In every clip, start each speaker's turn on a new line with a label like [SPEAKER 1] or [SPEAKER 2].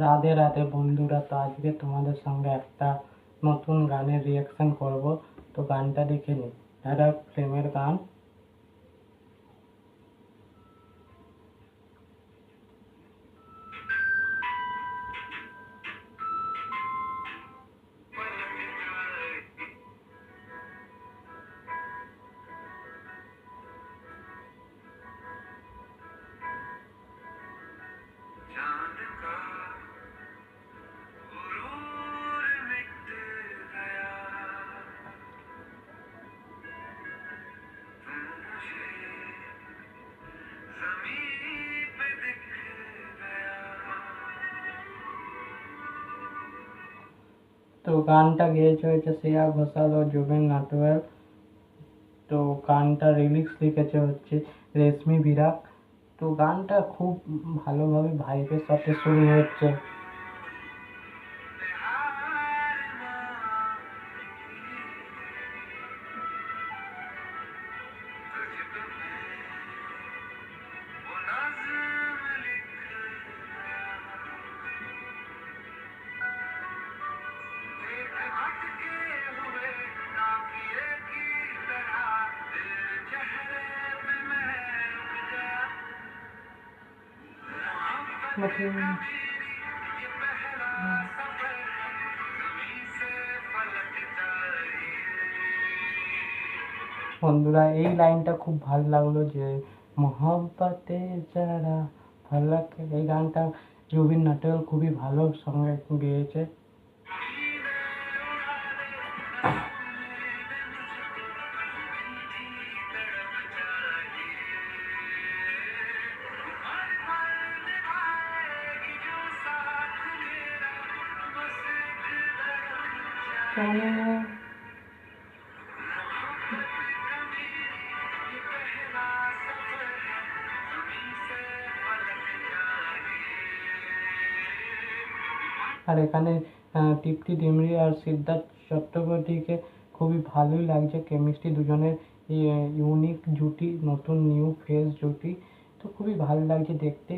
[SPEAKER 1] রাধে রাধে বন্ধুরা, তো আজকে তোমাদের সঙ্গে একটা নতুন গানের রিয়াকশন করব। তো গানটা দেখে নিই। এটা প্রেমের গান। তো গানটা গেয়েছে হচ্ছে শ্রেয়া ঘোষাল ও জুবিন নটিয়াল। তো গানটা লিরিক্স লিখেছে হচ্ছে রেশমি বিরাগ। তো গানটা খুব ভালোভাবে ভাইবের সাথে শুরু হচ্ছে। বন্ধুরা, এই লাইনটা খুব ভালো লাগলো যে মোহব্বতে যারা ফলক, এই গানটা জুবিন নটিয়াল খুবই ভালো সঙ্গে গেয়েছে। আর এখানে তৃপ্তি ডিমরি আর সিদ্ধার্থ চট্টোপাধ্যায়কে খুবই ভালোই লাগছে। কেমিস্ট্রি দুজনের ইউনিক জুটি, নতুন নিউ ফেস জুটি। তো খুবই ভালো লাগছে দেখতে।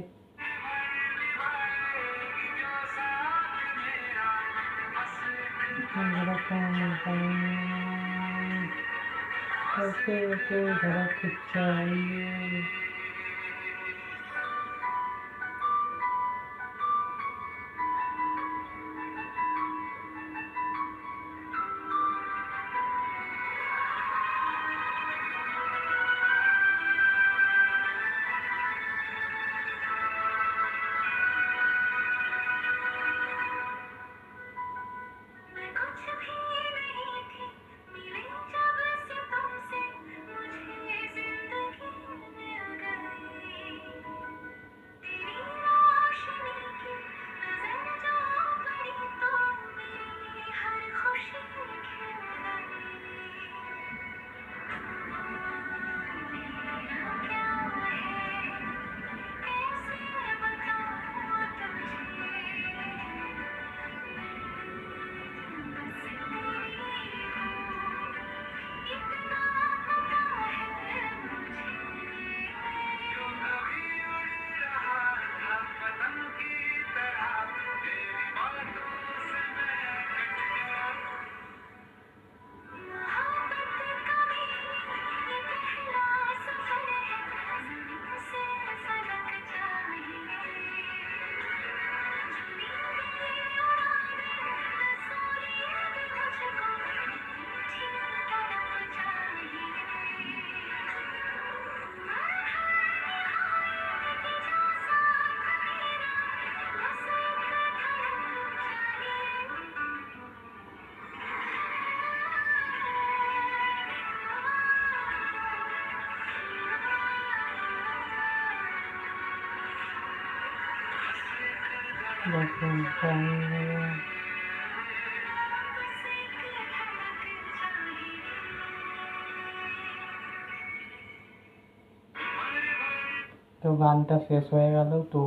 [SPEAKER 1] তো গানটা শেষ হয়ে গেল। তো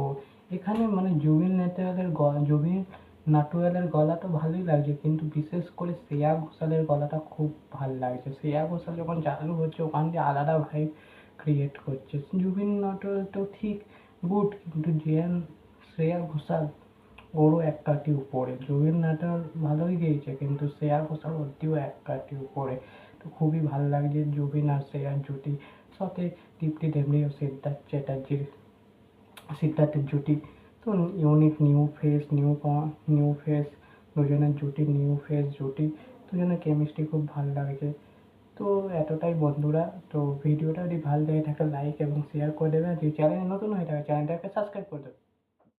[SPEAKER 1] এখানে মানে জুবিন নটিয়ালের গলা তো ভালোই লাগছে, কিন্তু বিশেষ করে শ্রেয়া ঘোষালের গলাটা খুব ভালো লাগছে। শ্রেয়া ঘোষাল যখন চালু হচ্ছে ওখান দিয়ে আলাদা ভাইব ক্রিয়েট করছে। জুবিন নটিয়াল তো ঠিক গুড, কিন্তু শ্রেয়া ঘোষাল ওরও এক কাঠি উপরে। জুবিন নটিয়াল ভালোই গেয়েছে, কিন্তু শ্রেয়া ঘোষাল ওর থেকেও এক কাঠি উপরে। তো খুবই ভালো লাগছে জুবিন আর শ্রেয়ার জুটি, সাথে দীপ্তি দেবড়ি ও সিদ্ধার্থের জুটি। তো ইউনিক নিউ ফেস, দুজনের জুটি নিউ ফেস জুটি, দুজনের কেমিস্ট্রি খুব ভালো লাগছে। তো এতটাই বন্ধুরা। তো ভিডিওটা যদি ভালো লেগে থাকে লাইক এবং শেয়ার করে দেবে, আর যদি চ্যানেলে নতুন হয়ে থাকে চ্যানেলটাকে সাবস্ক্রাইব করে দেবে।